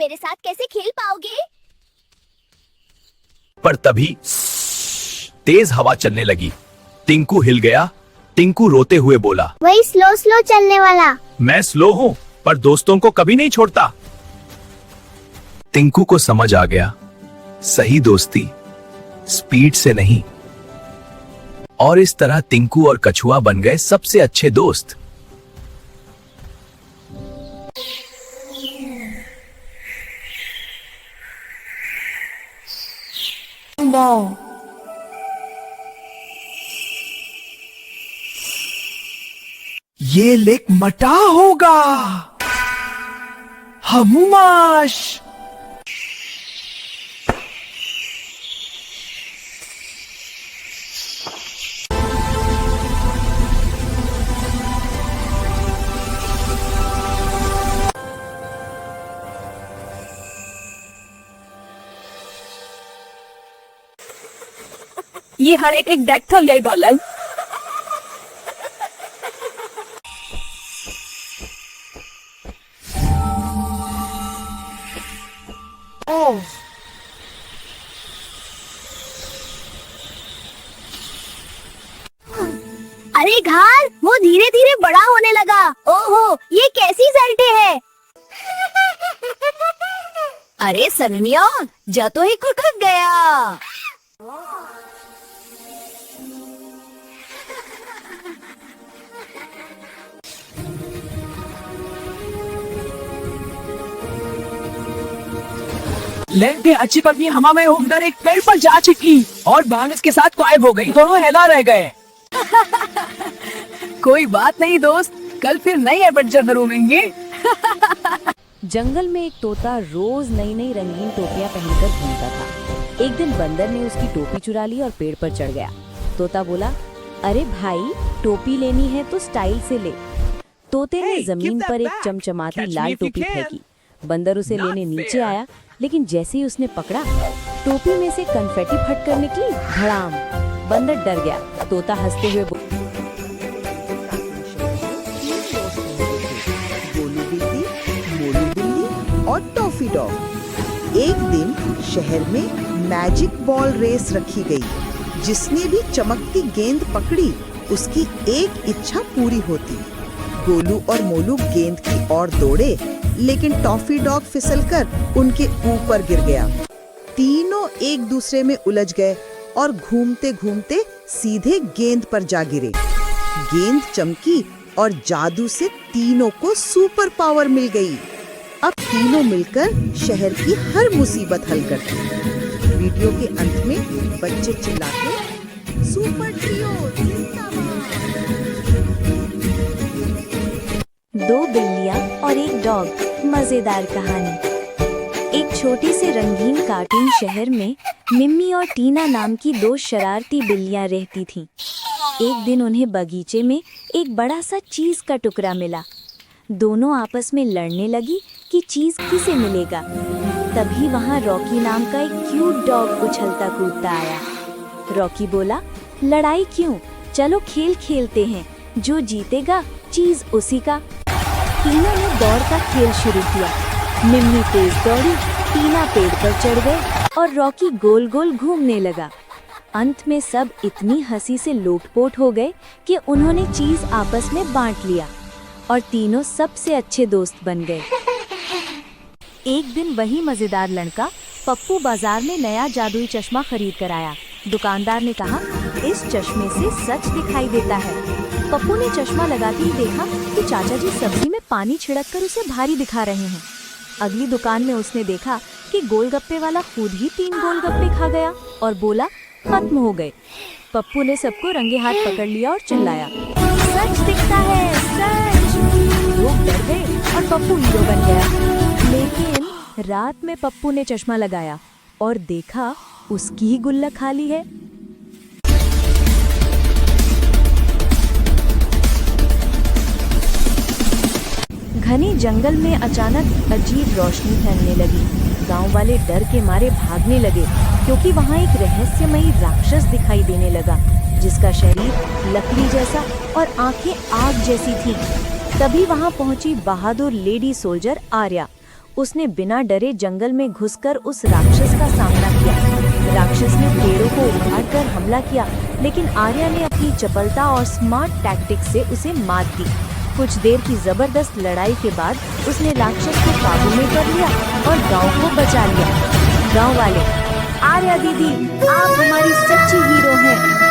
मेरे साथ कैसे खेल पाओगे? पर तभी तेज हवा चलने लगी। टिंकू हिल गया। टिंकू रोते हुए बोला, वही स्लो स्लो चलने वाला। मैं स्लो हूँ पर दोस्तों को कभी नहीं छोड़ता। टिंकू को समझ आ गया, सही दोस्ती स्पीड से नहीं। और इस तरह टिंकू और कछुआ बन गए सबसे अच्छे दोस्त। ये लेक मटा होगा। हमुमाश। ये हर एक डेक था ले डॉलर। अरे घास, वो धीरे धीरे बड़ा होने लगा। ओहो, ये कैसी जल्टे है? अरे सनमिया, जा तो ही खुटक गया। लेंटे अच्छी पत्नी हवा में उड़कर एक पेड़ पर जा चिपकी और बांग इसके साथ गायब हो गई। दोनों हैरान रह गए। कोई बात नहीं दोस्त, कल फिर नई एडवेंचर ढूंढेंगे। जंगल में एक तोता रोज नई नई रंगीन टोपियां पहनकर घूमता था। एक दिन बंदर ने उसकी टोपी चुरा ली और पेड़ पर चढ़ गया। तोता बोला, अरे भाई, टोपी लेनी है तो स्टाइल से ले। तोते ने जमीन पर एक चमचमाती लाल टोपी फेंकी। बंदर उसे लेने नीचे आया, लेकिन जैसे ही उसने पकड़ा, टोपी में से कन्फेटी फटकर निकली। धड़ाम! बंदर डर गया। तोता हंसते हुए गोलू बिल्ली, मोलू बिल्ली और टॉफी डॉग। एक दिन शहर में मैजिक बॉल रेस रखी गई। जिसने भी चमकती गेंद पकड़ी, उसकी एक इच्छा पूरी होती। गोलू और मोलू गेंद की ओर दौड़े, लेकिन टॉफी डॉग फिसलकर उनके ऊपर गिर गया। तीनों एक दूसरे में उलझ गए और घूमते घूमते सीधे गेंद पर जा गिरे। गेंद चमकी और जादू से तीनों को सुपर पावर मिल गई। अब तीनों मिलकर शहर की हर मुसीबत हल करते। वीडियो के अंत में बच्चे चिल्लाते, सुपर ट्रियो जिंदाबाद। दो बिल्लियां और एक डॉग। मजेदार कहानी। एक छोटे से रंगीन कार्टून शहर में मिम्मी और टीना नाम की दो शरारती बिल्लियां रहती थीं। एक दिन उन्हें बगीचे में एक बड़ा सा चीज का टुकड़ा मिला। दोनों आपस में लड़ने लगी कि चीज किसे मिलेगा। तभी वहां रॉकी नाम का एक क्यूट डॉग उछलता कूदता आया। रॉकी बोला, लड़ाई क्यों, चलो खेल खेलते हैं, जो जीतेगा चीज उसी का। टीना ने दौड़ का खेल शुरू किया। मिम्मी तेज दौड़ी, टीना पेड़ पर चढ़ गए और रॉकी गोल गोल घूमने लगा। अंत में सब इतनी हंसी से लोटपोट हो गए कि उन्होंने चीज आपस में बांट लिया और तीनों सबसे अच्छे दोस्त बन गए। एक दिन वही मजेदार लड़का पप्पू बाजार में नया जादुई चश्मा खरीद कर आया। दुकानदार ने कहा, इस चश्मे से सच दिखाई देता है। पप्पू ने चश्मा लगाते ही देखा कि चाचा जी सब्जी में पानी छिड़ककर उसे भारी दिखा रहे हैं। अगली दुकान में उसने देखा कि गोलगप्पे वाला खुद ही 3 गोलगप्पे खा गया और बोला, खत्म हो गए। पप्पू ने सबको रंगे हाथ पकड़ लिया और चिल्लाया, सच दिखता है, सच। लोग डर गए और पप्पू हीरो बन गया। लेकिन रात में पप्पू ने चश्मा लगाया और देखा उसकी ही गुल्लक खाली है। घने जंगल में अचानक अजीब रोशनी फैलने लगी। गांव वाले डर के मारे भागने लगे क्योंकि वहां एक रहस्यमयी राक्षस दिखाई देने लगा, जिसका शरीर लकड़ी जैसा और आंखें आग जैसी थीं। तभी वहां पहुंची बहादुर लेडी सोल्जर आर्या। उसने बिना डरे जंगल में घुसकर उस राक्षस का सामना किया। राक्षस ने पेड़ों को उखाड़कर हमला किया, लेकिन आर्या ने अपनी चपलता और स्मार्ट टैक्टिक से उसे मात दी। कुछ देर की जबरदस्त लड़ाई के बाद उसने राक्षस को काबू में कर लिया और गांव को बचा लिया। गांव वाले, आर्या दीदी, आप हमारी सच्ची हीरो हैं।